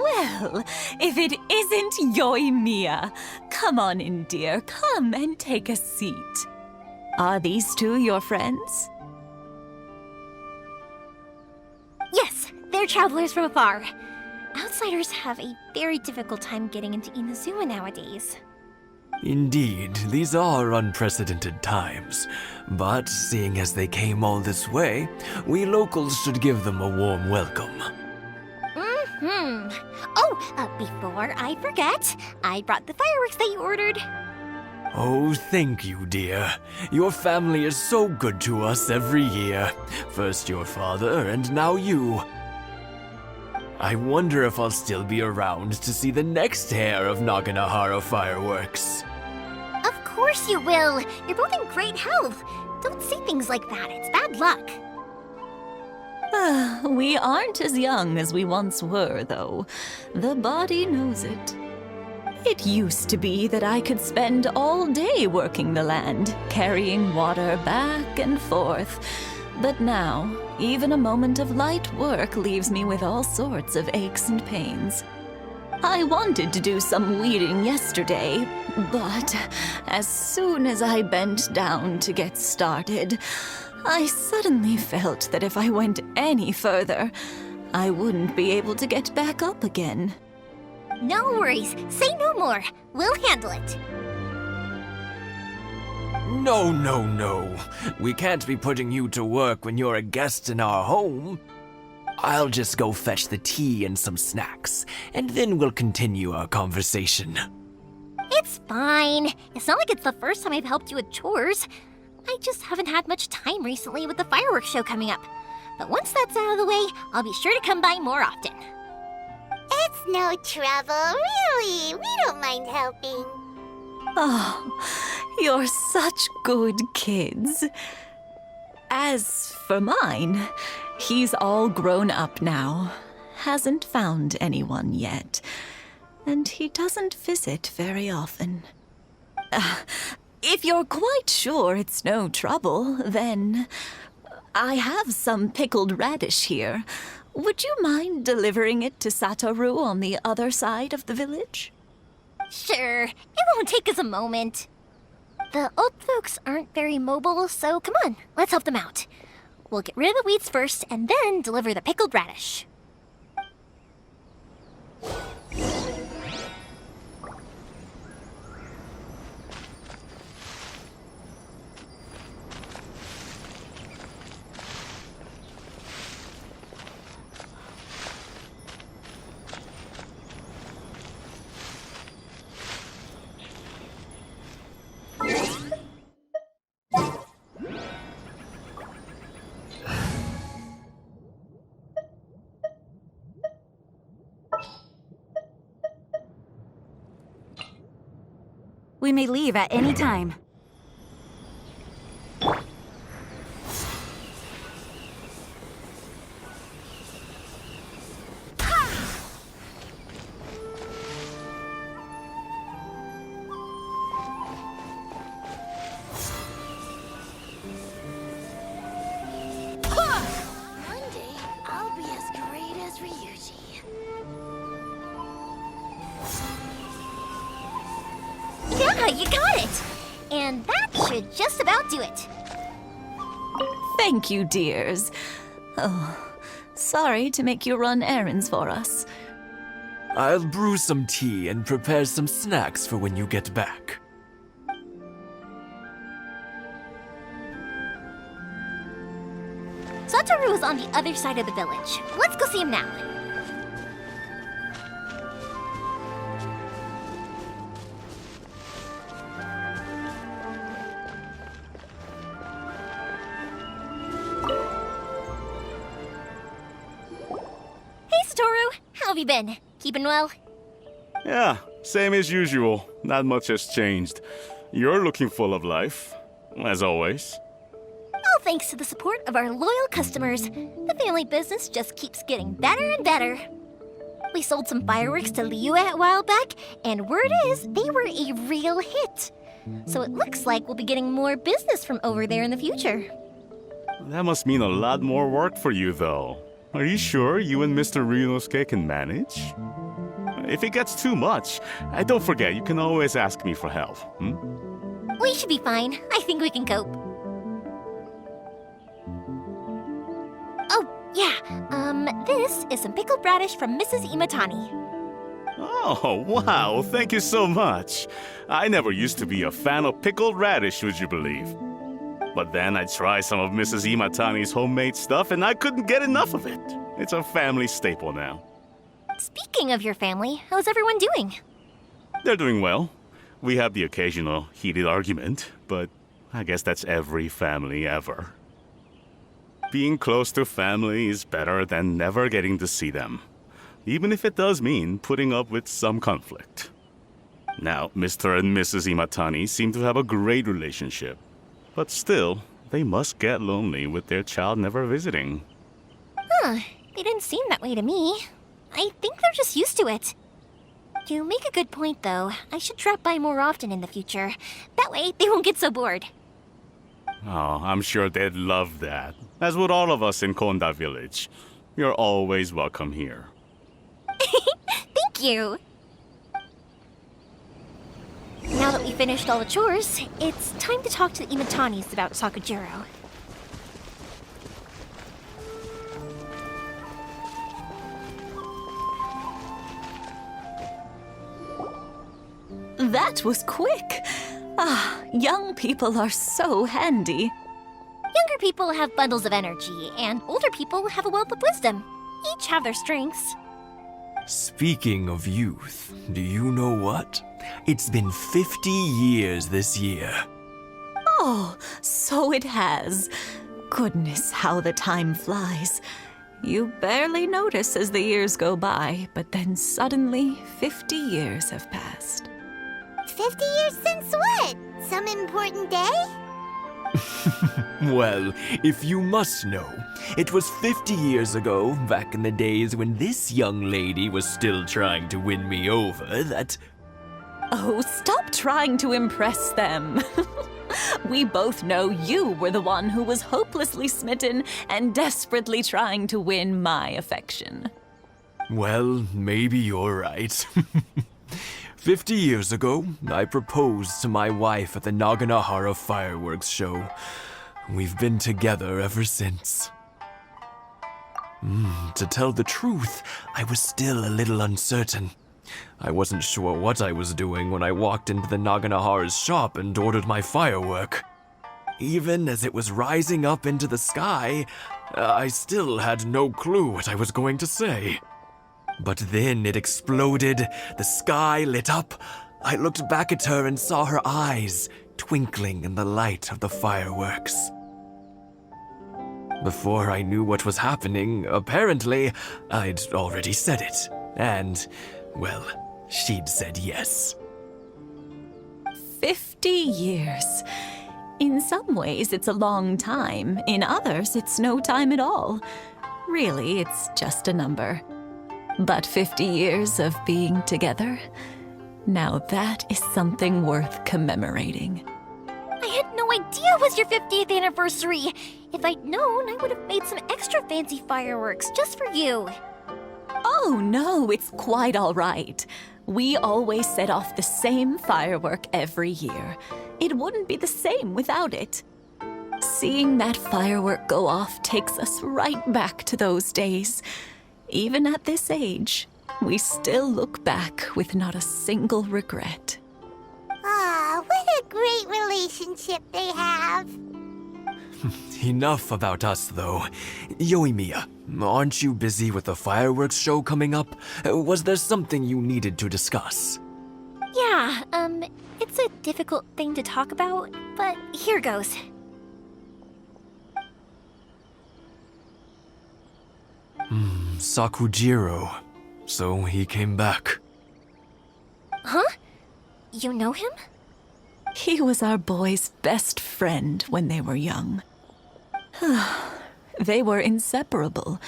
Well, if it isn't Yoimiya. Come on in, dear. Come and take a seat. Are these two your friends? Yes, they're travelers from afar. Outsiders have a very difficult time getting into Inazuma nowadays. Indeed, these are unprecedented times. But seeing as they came all this way, we locals should give them a warm welcome. Before I forget, I brought the fireworks that you ordered. Oh, thank you, dear. Your family is so good to us every year. First your father, and now you. I wonder if I'll still be around to see the next hair of Naganahara fireworks. Of course you will. You're both in great health. Don't say things like that. It's bad luck. We aren't as young as we once were, though. The body knows it. It used to be that I could spend all day working the land, carrying water back and forth. But now, even a moment of light work leaves me with all sorts of aches and pains. I wanted to do some weeding yesterday, but as soon as I bent down to get started, I suddenly felt that if I went any further, I wouldn't be able to get back up again. No worries. Say no more. We'll handle it. No. We can't be putting you to work when you're a guest in our home. I'll just go fetch the tea and some snacks, and then we'll continue our conversation. It's fine. It's not like it's the first time I've helped you with chores. I just haven't had much time recently with the fireworks show coming up. But once that's out of the way, I'll be sure to come by more often. It's no trouble, really. We don't mind helping. Oh, you're such good kids. As for mine, he's all grown up now. Hasn't found anyone yet. And he doesn't visit very often. If you're quite sure it's no trouble, then I have some pickled radish here. Would you mind delivering it to Satoru on the other side of the village? Sure. It won't take us a moment. The old folks aren't very mobile, so come on, let's help them out. We'll get rid of the weeds first and then deliver the pickled radish. We may leave at any time. One day, I'll be as great as Ryuji. Yeah, you got it! And that should just about do it. Thank you, dears. Oh, sorry to make you run errands for us. I'll brew some tea and prepare some snacks for when you get back. Satoru is on the other side of the village. Let's go see him now. you been? Keeping well? Yeah, same as usual. Not much has changed. You're looking full of life, as always. All thanks to the support of our loyal customers, the family business just keeps getting better and better. We sold some fireworks to Liyue a while back, and word is they were a real hit. So it looks like we'll be getting more business from over there in the future. That must mean a lot more work for you, though. Are you sure you and Mr. Ryunosuke can manage? If it gets too much, don't forget, you can always ask me for help. We should be fine. I think we can cope. Oh, yeah. This is some pickled radish from Mrs. Imatani. Oh, wow, thank you so much. I never used to be a fan of pickled radish, would you believe? But then I tried some of Mrs. Imatani's homemade stuff and I couldn't get enough of it. It's a family staple now. Speaking of your family, how's everyone doing? They're doing well. We have the occasional heated argument, but I guess that's every family ever. Being close to family is better than never getting to see them, even if it does mean putting up with some conflict. Now, Mr. and Mrs. Imatani seem to have a great relationship, but still, they must get lonely with their child never visiting. They didn't seem that way to me. I think they're just used to it. You make a good point, though. I should drop by more often in the future. That way, they won't get so bored. Oh, I'm sure they'd love that, as would all of us in Konda Village. You're always welcome here. Thank you! Now that we finished all the chores, it's time to talk to the Imatanis about Sakujiro. That was quick. Young people are so handy. Younger people have bundles of energy, and older people have a wealth of wisdom. Each have their strengths. Speaking of youth, do you know what? It's been 50 years this year. Oh, so it has. Goodness, how the time flies. You barely notice as the years go by, but then suddenly 50 years have passed. 50 years since what? Some important day? Well, if you must know, it was 50 years ago, back in the days when this young lady was still trying to win me over, that... Oh, stop trying to impress them. We both know you were the one who was hopelessly smitten and desperately trying to win my affection. Well, maybe you're right. 50 years ago, I proposed to my wife at the Naganahara fireworks show. We've been together ever since. To tell the truth, I was still a little uncertain. I wasn't sure what I was doing when I walked into the Naganahara's shop and ordered my firework. Even as it was rising up into the sky, I still had no clue what I was going to say. But then it exploded, the sky lit up. I looked back at her and saw her eyes twinkling in the light of the fireworks. Before I knew what was happening, apparently, I'd already said it. And, well, she'd said yes. 50 years. In some ways, it's a long time. In others, it's no time at all. Really, it's just a number. But 50 years of being together, now that is something worth commemorating. I had no idea it was your 50th anniversary. If I'd known, I would have made some extra fancy fireworks just for you. Oh no, it's quite all right. We always set off the same firework every year. It wouldn't be the same without it. Seeing that firework go off takes us right back to those days. Even at this age, we still look back with not a single regret. Ah, what a great relationship they have. Enough about us, though. Yoimiya, aren't you busy with the fireworks show coming up? Was there something you needed to discuss? Yeah, it's a difficult thing to talk about, but here goes. Sakujiro. so he came back. Huh? You know him? He was our boy's best friend when they were young. They were inseparable.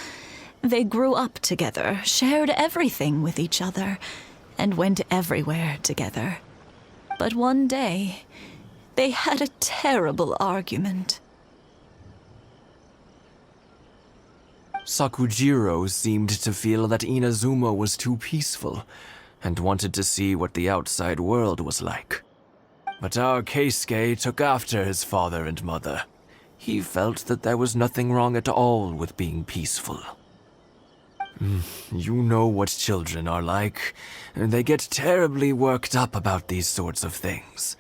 They grew up together, shared everything with each other, and went everywhere together. But one day, they had a terrible argument. Sakujiro seemed to feel that Inazuma was too peaceful, and wanted to see what the outside world was like. But our Keisuke took after his father and mother. He felt that there was nothing wrong at all with being peaceful. You know what children are like. They get terribly worked up about these sorts of things.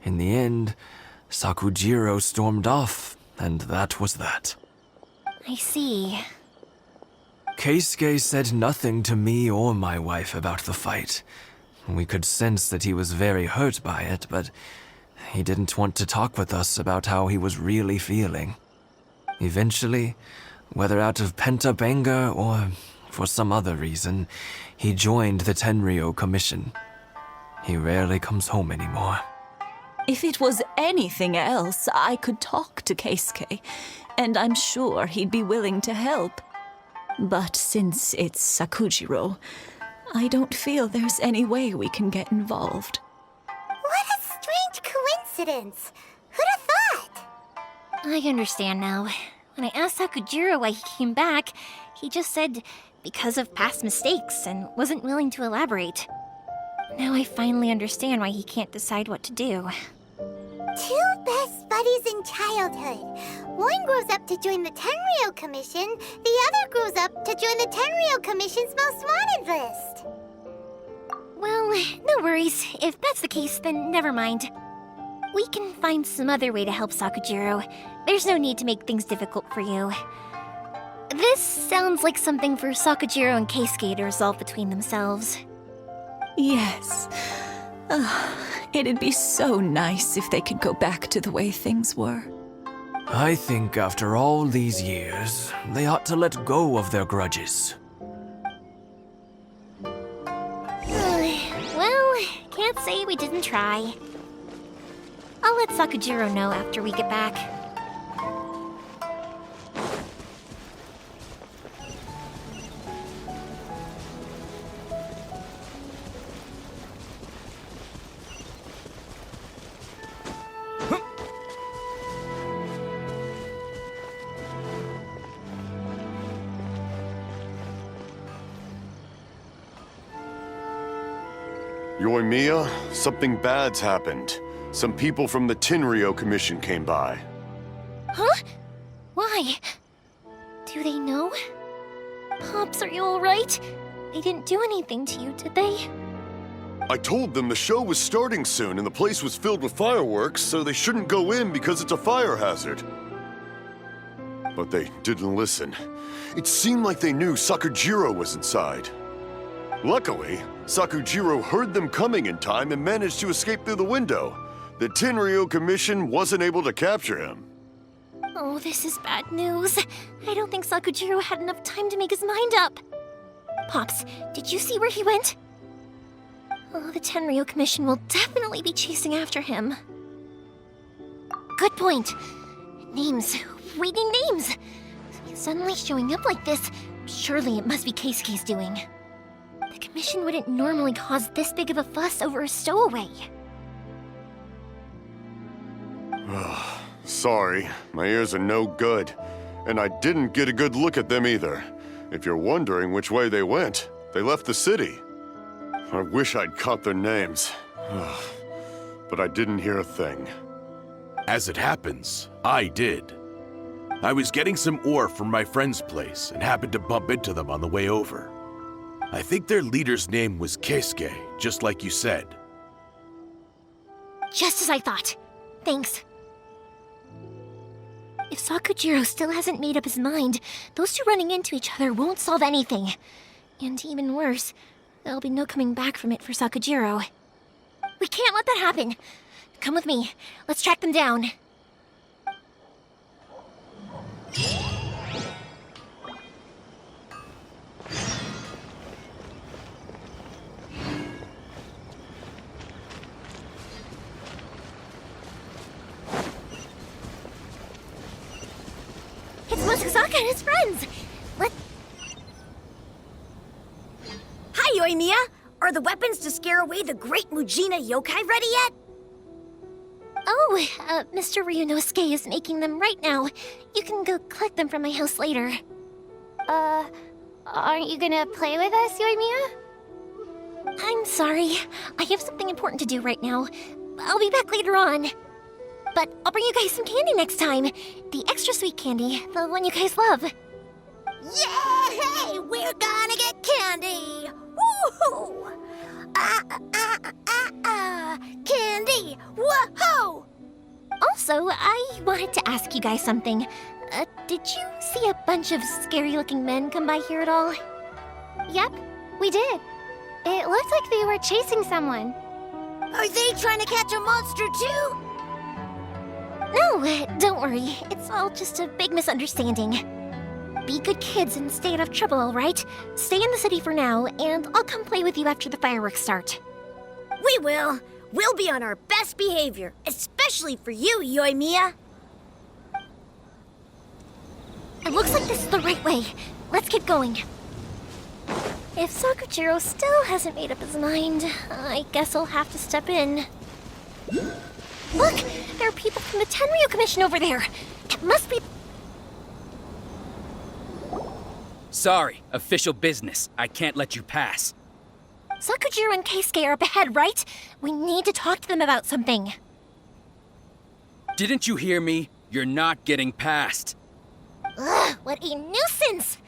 In the end, Sakujiro stormed off, and that was that. I see. Keisuke said nothing to me or my wife about the fight. We could sense that he was very hurt by it, but he didn't want to talk with us about how he was really feeling. Eventually, whether out of pent-up anger or for some other reason, he joined the Tenryou Commission. He rarely comes home anymore. If it was anything else, I could talk to Keisuke, and I'm sure he'd be willing to help. But since it's Sakujiro, I don't feel there's any way we can get involved. What a strange coincidence. Who'd have thought? I understand now. When I asked Sakujiro why he came back, he just said because of past mistakes and wasn't willing to elaborate. Now I finally understand why he can't decide what to do. Two best buddies in childhood. One grows up to join the Tenryou Commission, the other grows up to join the Tenryou Commission's most wanted list. Well, no worries. If that's the case, then never mind. We can find some other way to help Sakujiro. There's no need to make things difficult for you. This sounds like something for Sakujiro and Keisuke to resolve between themselves. Yes. It'd be so nice if they could go back to the way things were. I think after all these years, they ought to let go of their grudges. Well, can't say we didn't try. I'll let Sakujiro know after we get back. Yoimiya, something bad's happened. Some people from the Tenryou Commission came by. Huh? Why? Do they know? Pops, are you alright? They didn't do anything to you, did they? I told them the show was starting soon and the place was filled with fireworks, so they shouldn't go in because it's a fire hazard. But they didn't listen. It seemed like they knew Sakujiro was inside. Luckily, Sakujiro heard them coming in time and managed to escape through the window. The Tenryou Commission wasn't able to capture him. Oh, this is bad news. I don't think Sakujiro had enough time to make his mind up. Pops, did you see where he went? Oh, the Tenryou Commission will definitely be chasing after him. Good point. Names. Reading names. Suddenly showing up like this, surely it must be Keisuke's doing. The Commission wouldn't normally cause this big of a fuss over a stowaway. Sorry, my ears are no good. And I didn't get a good look at them either. If you're wondering which way they went, they left the city. I wish I'd caught their names. But I didn't hear a thing. As it happens, I did. I was getting some ore from my friend's place and happened to bump into them on the way over. I think their leader's name was Keisuke, just like you said. Just as I thought. Thanks. If Sakujiro still hasn't made up his mind, those two running into each other won't solve anything. And even worse, there'll be no coming back from it for Sakujiro. We can't let that happen. Come with me. Let's track them down. It's Mosazaka and his friends! Hi, Yoimiya! Are the weapons to scare away the great Mujina yokai ready yet? Oh, Mr. Ryunosuke is making them right now. You can go collect them from my house later. Aren't you gonna play with us, Yoimiya? I'm sorry. I have something important to do right now. I'll be back later on. But I'll bring you guys some candy next time. The extra sweet candy, the one you guys love. Yay! We're gonna get candy! Woohoo! Candy! Whoa! Also, I wanted to ask you guys something. Did you see a bunch of scary-looking men come by here at all? Yep, we did. It looked like they were chasing someone. Are they trying to catch a monster too? No, don't worry. It's all just a big misunderstanding. Be good kids and stay out of trouble, all right? Stay in the city for now, and I'll come play with you after the fireworks start. We will. We'll be on our best behavior, especially for you, Yoimiya. It looks like this is the right way. Let's keep going. If Sakujiro still hasn't made up his mind, I guess I'll have to step in. Look! There are people from the Tenryou Commission over there! It must be... Sorry, official business. I can't let you pass. Sakujiro and Keisuke are up ahead, right? We need to talk to them about something. Didn't you hear me? You're not getting past. Ugh, what a nuisance!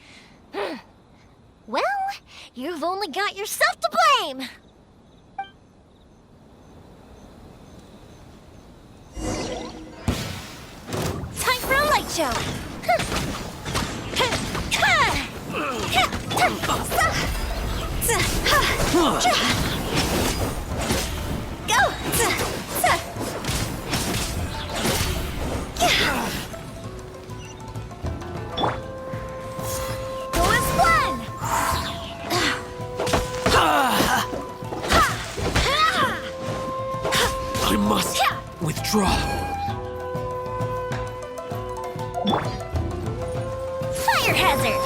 Well, you've only got yourself to blame! Time for a light show! Go! Go as planned! I must withdraw. Fire hazard!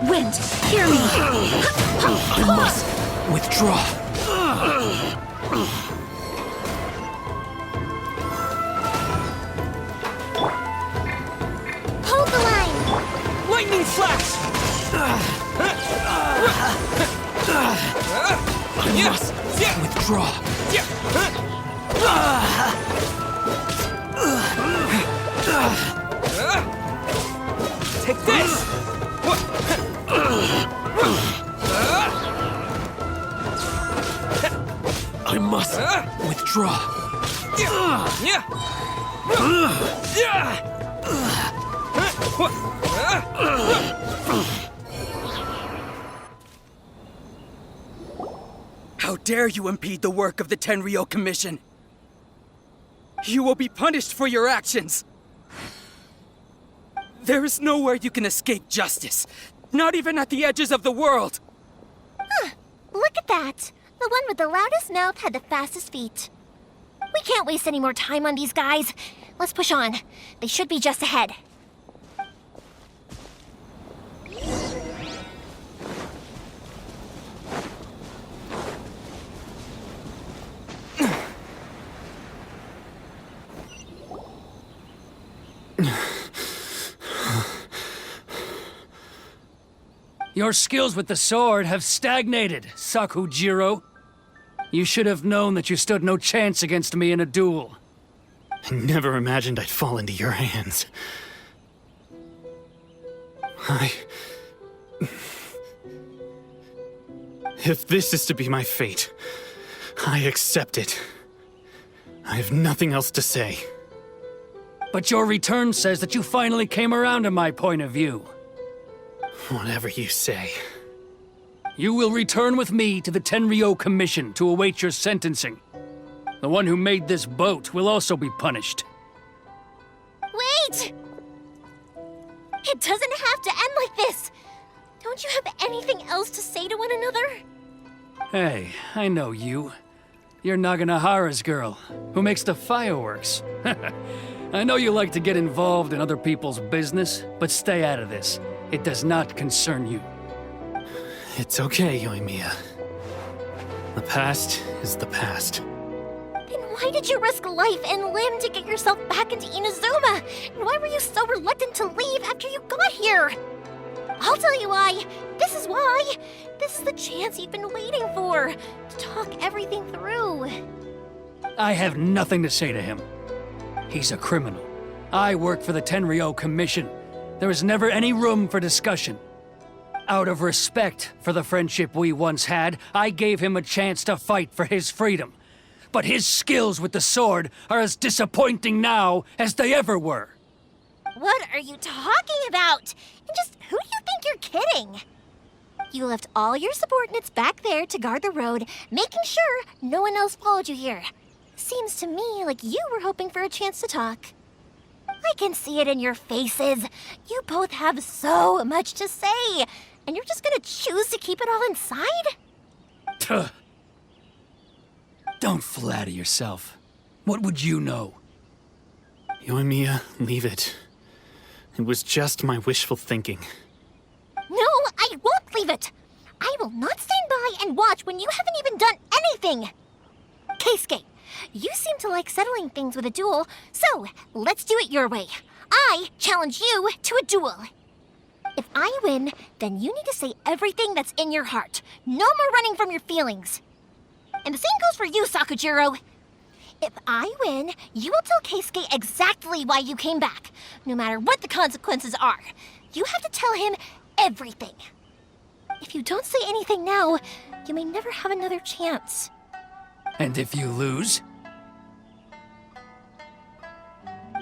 Wind, hear me! I must withdraw. Hold the line! Lightning flash! I must withdraw. Take this! I must withdraw. How dare you impede the work of the Tenryou Commission? You will be punished for your actions. There is nowhere you can escape justice, not even at the edges of the world. Look at that! The one with the loudest mouth had the fastest feet. We can't waste any more time on these guys. Let's push on. They should be just ahead. Your skills with the sword have stagnated, Sakujiro. You should have known that you stood no chance against me in a duel. I never imagined I'd fall into your hands. If this is to be my fate, I accept it. I have nothing else to say. But your return says that you finally came around to my point of view. Whatever you say. You will return with me to the Tenryou Commission to await your sentencing. The one who made this boat will also be punished. Wait! It doesn't have to end like this! Don't you have anything else to say to one another? Hey, I know you. You're Naganahara's girl, who makes the fireworks. I know you like to get involved in other people's business, but stay out of this. It does not concern you. It's okay, Yoimiya. The past is the past. Then why did you risk life and limb to get yourself back into Inazuma? And why were you so reluctant to leave after you got here? I'll tell you why. This is why. This is the chance you've been waiting for, to talk everything through. I have nothing to say to him. He's a criminal. I work for the Tenryou Commission. There is never any room for discussion. Out of respect for the friendship we once had, I gave him a chance to fight for his freedom. But his skills with the sword are as disappointing now as they ever were. What are you talking about? And just who do you think you're kidding? You left all your subordinates back there to guard the road, making sure no one else followed you here. Seems to me like you were hoping for a chance to talk. I can see it in your faces. You both have so much to say, and you're just gonna choose to keep it all inside? Tuh. Don't flatter yourself. What would you know? Yoimiya, leave it. It was just my wishful thinking. No, I won't leave it. I will not stand by and watch when you haven't even done anything. Keisuke, you seem to like settling things with a duel, so let's do it your way. I challenge you to a duel. If I win, then you need to say everything that's in your heart. No more running from your feelings. And the same goes for you, Sakujiro. If I win, you will tell Keisuke exactly why you came back, no matter what the consequences are. You have to tell him everything. If you don't say anything now, you may never have another chance. And if you lose?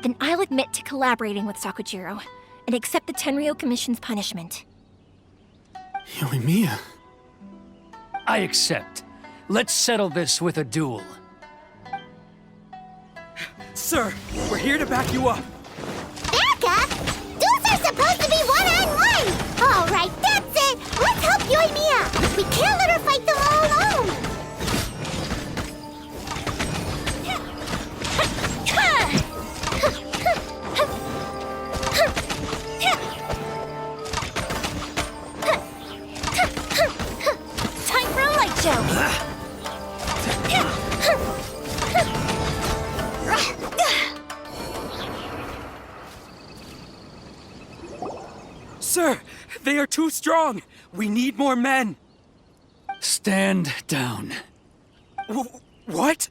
Then I'll admit to collaborating with Sakujiro and accept the Tenryou Commission's punishment. Yoimiya. I accept. Let's settle this with a duel. Sir, we're here to back you up. Back up? Duels are supposed to be one-on-one! All right, that's it! Let's help Yoimiya! We can't let her fight them all alone! Time for a light show! Sir, they are too strong. We need more men. Stand down. What?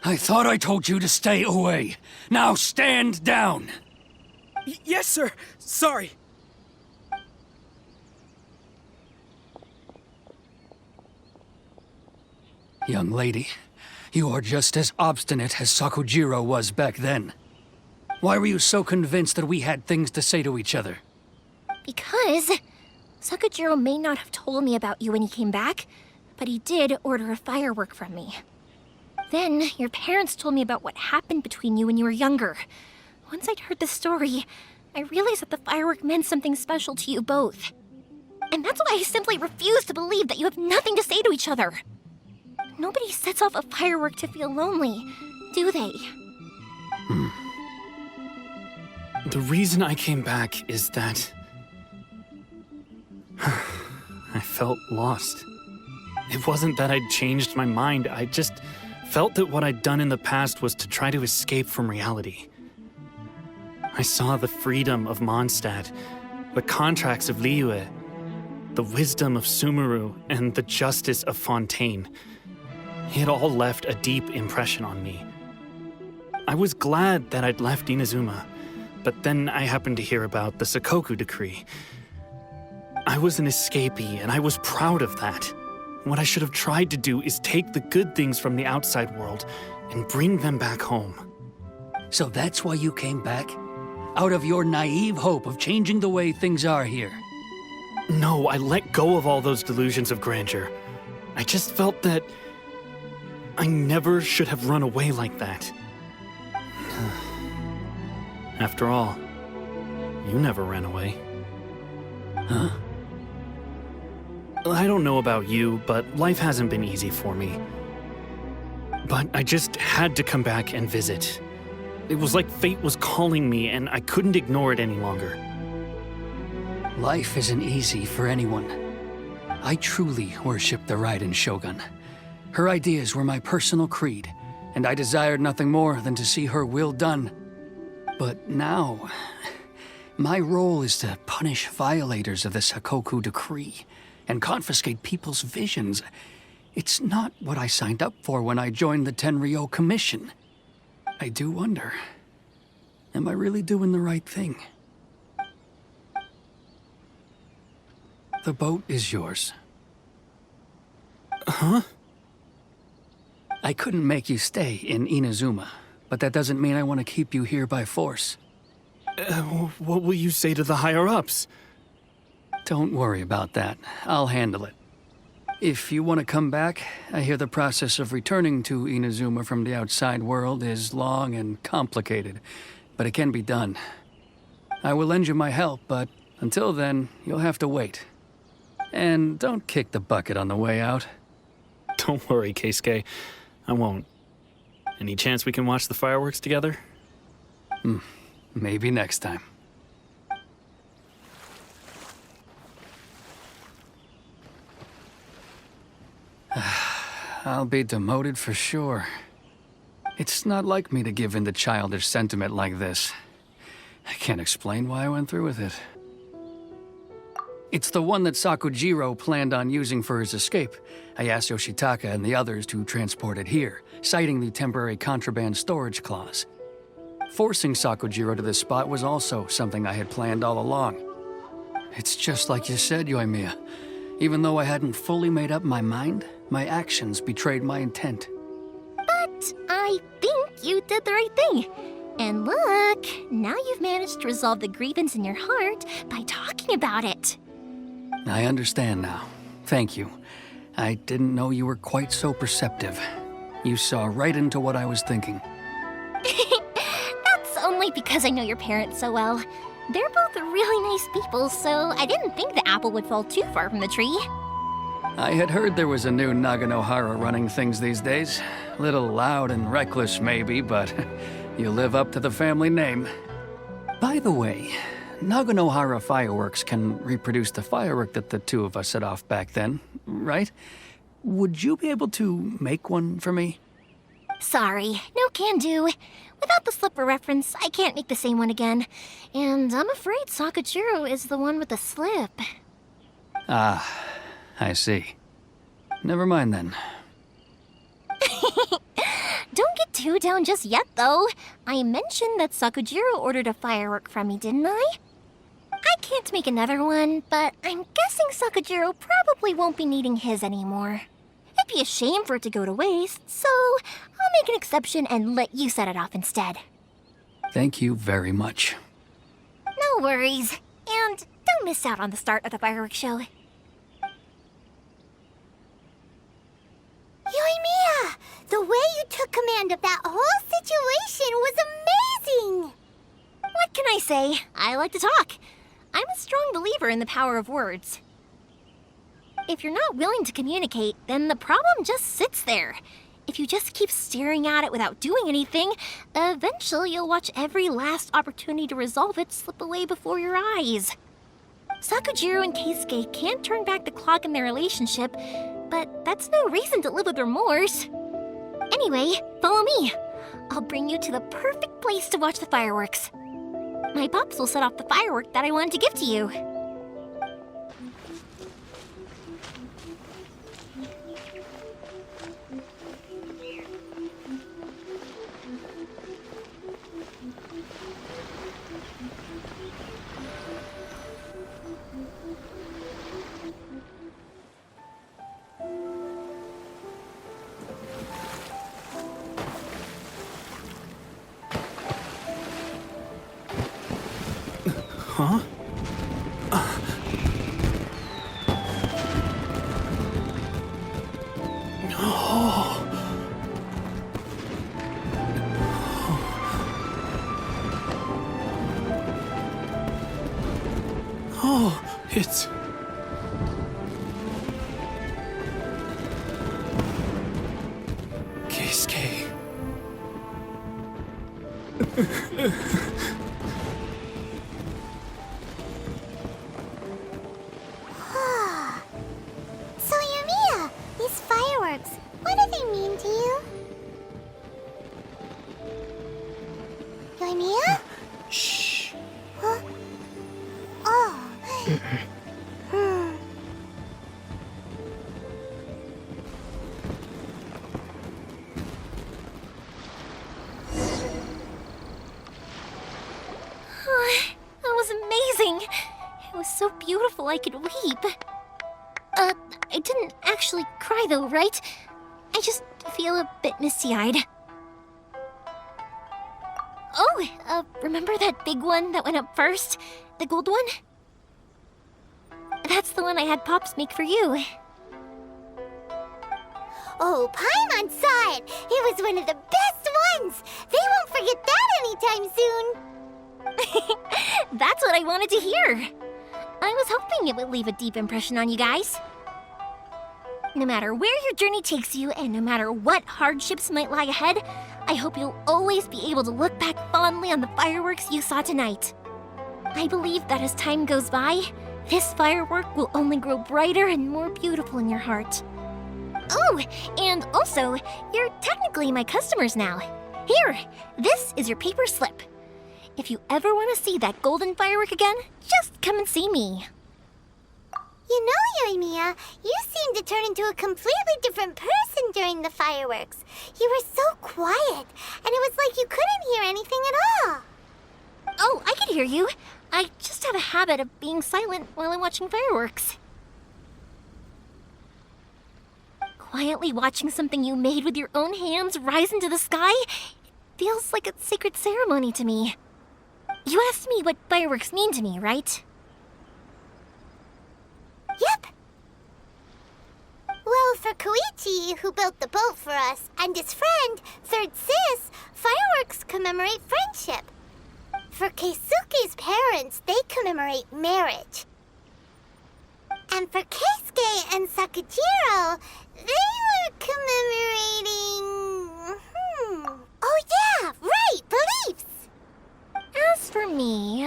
I thought I told you to stay away. Now stand down. Yes, sir. Sorry. Young lady, you are just as obstinate as Sakujiro was back then. Why were you so convinced that we had things to say to each other? Because Sakujiro may not have told me about you when he came back, but he did order a firework from me. Then your parents told me about what happened between you when you were younger. Once I'd heard the story, I realized that the firework meant something special to you both. And that's why I simply refuse to believe that you have nothing to say to each other. Nobody sets off a firework to feel lonely, do they? The reason I came back is that I felt lost. It wasn't that I'd changed my mind, I just felt that what I'd done in the past was to try to escape from reality. I saw the freedom of Mondstadt, the contracts of Liyue, the wisdom of Sumeru, and the justice of Fontaine. It all left a deep impression on me. I was glad that I'd left Inazuma, but then I happened to hear about the Sakoku decree. I was an escapee, and I was proud of that. What I should have tried to do is take the good things from the outside world and bring them back home. So that's why you came back? Out of your naive hope of changing the way things are here? No, I let go of all those delusions of grandeur. I just felt that I never should have run away like that. After all, you never ran away. Huh? I don't know about you, but life hasn't been easy for me. But I just had to come back and visit. It was like fate was calling me, and I couldn't ignore it any longer. Life isn't easy for anyone. I truly worship the Raiden Shogun. Her ideas were my personal creed, and I desired nothing more than to see her will done. But now, my role is to punish violators of the Sakoku decree and confiscate people's visions. It's not what I signed up for when I joined the Tenryou Commission. I do wonder, am I really doing the right thing? The boat is yours. Huh? I couldn't make you stay in Inazuma, but that doesn't mean I want to keep you here by force. What will you say to the higher-ups? Don't worry about that. I'll handle it. If you want to come back, I hear the process of returning to Inazuma from the outside world is long and complicated, but it can be done. I will lend you my help, but until then, you'll have to wait. And don't kick the bucket on the way out. Don't worry, Keisuke. I won't. Any chance we can watch the fireworks together? Maybe next time. I'll be demoted for sure. It's not like me to give in to childish sentiment like this. I can't explain why I went through with it. It's the one that Sakujiro planned on using for his escape. I asked Yoshitaka and the others to transport it here, citing the temporary contraband storage clause. Forcing Sakujiro to this spot was also something I had planned all along. It's just like you said, Yoimiya. Even though I hadn't fully made up my mind, my actions betrayed my intent. But I think you did the right thing. And look, now you've managed to resolve the grievance in your heart by talking about it. I understand now. Thank you. I didn't know you were quite so perceptive. You saw right into what I was thinking. That's only because I know your parents so well. They're both really nice people, so I didn't think the apple would fall too far from the tree. I had heard there was a new Naganohara running things these days. Little loud and reckless, maybe, but you live up to the family name. By the way, Naganohara fireworks can reproduce the firework that the two of us set off back then, right? Would you be able to make one for me? Sorry, no can do. Without the slipper reference, I can't make the same one again. And I'm afraid Sakujiro is the one with the slip. Ah, I see. Never mind then. Don't get too down just yet, though. I mentioned that Sakujiro ordered a firework from me, didn't I? I can't make another one, but I'm guessing Sakujiro probably won't be needing his anymore. It'd be a shame for it to go to waste, so I'll make an exception and let you set it off instead. Thank you very much. No worries. And don't miss out on the start of the fireworks show. Yoimiya! The way you took command of that whole situation was amazing! What can I say? I like to talk. I'm a strong believer in the power of words. If you're not willing to communicate, then the problem just sits there. If you just keep staring at it without doing anything, eventually you'll watch every last opportunity to resolve it slip away before your eyes. Sakujiro and Keisuke can't turn back the clock in their relationship, but that's no reason to live with remorse. Anyway, follow me. I'll bring you to the perfect place to watch the fireworks. My pops will set off the firework that I wanted to give to you. Huh? Oh, it's... Keisuke. careful I could weep. I didn't actually cry though, right? I just feel a bit misty-eyed. Oh, remember that big one that went up first? The gold one? That's the one I had Pops make for you. Oh, Paimon saw it! It was one of the best ones! They won't forget that anytime soon! That's what I wanted to hear. I was hoping it would leave a deep impression on you guys. No matter where your journey takes you, and no matter what hardships might lie ahead, I hope you'll always be able to look back fondly on the fireworks you saw tonight. I believe that as time goes by, this firework will only grow brighter and more beautiful in your heart. Oh, and also, you're technically my customers now. Here, this is your paper slip. If you ever want to see that golden firework again, just come and see me. You know, Yoimiya, you seemed to turn into a completely different person during the fireworks. You were so quiet, and it was like you couldn't hear anything at all. Oh, I can hear you. I just have a habit of being silent while I'm watching fireworks. Quietly watching something you made with your own hands rise into the sky, it feels like a sacred ceremony to me. You asked me what fireworks mean to me, right? Yep. Well, for Koichi, who built the boat for us, and his friend, Third Sis, fireworks commemorate friendship. For Keisuke's parents, they commemorate marriage. And for Keisuke and Sakajiro, they were commemorating... Oh yeah, right, beliefs! As for me,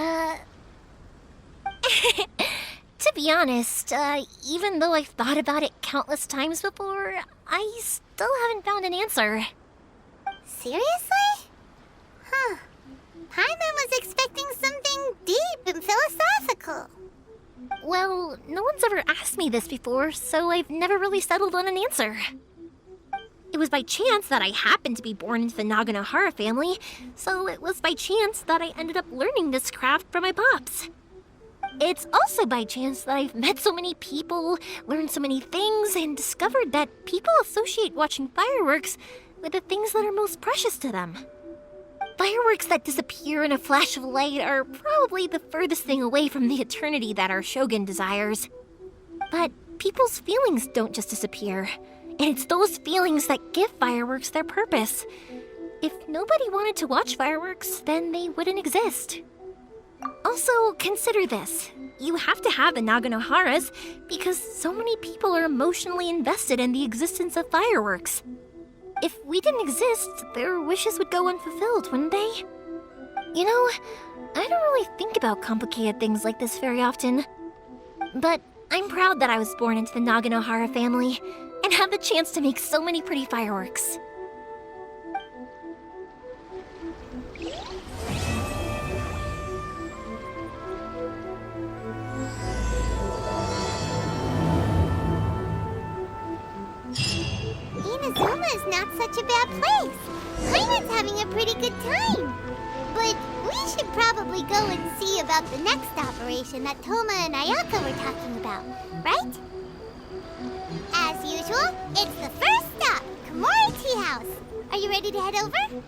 to be honest, even though I've thought about it countless times before, I still haven't found an answer. Seriously? Huh. Paimon was expecting something deep and philosophical. Well, no one's ever asked me this before, so I've never really settled on an answer. It was by chance that I happened to be born into the Naganohara family, so it was by chance that I ended up learning this craft from my pops. It's also by chance that I've met so many people, learned so many things, and discovered that people associate watching fireworks with the things that are most precious to them. Fireworks that disappear in a flash of light are probably the furthest thing away from the eternity that our shogun desires. But people's feelings don't just disappear, and it's those feelings that give fireworks their purpose. If nobody wanted to watch fireworks, then they wouldn't exist. Also, consider this. You have to have the Naganoharas because so many people are emotionally invested in the existence of fireworks. If we didn't exist, their wishes would go unfulfilled, wouldn't they? You know, I don't really think about complicated things like this very often. But I'm proud that I was born into the Naganohara family and have the chance to make so many pretty fireworks. Inazuma's not such a bad place. Paimon's having a pretty good time. But we should probably go and see about the next operation that Toma and Ayaka were talking about, right? As usual, it's the first stop, Komori Tea House. Are you ready to head over?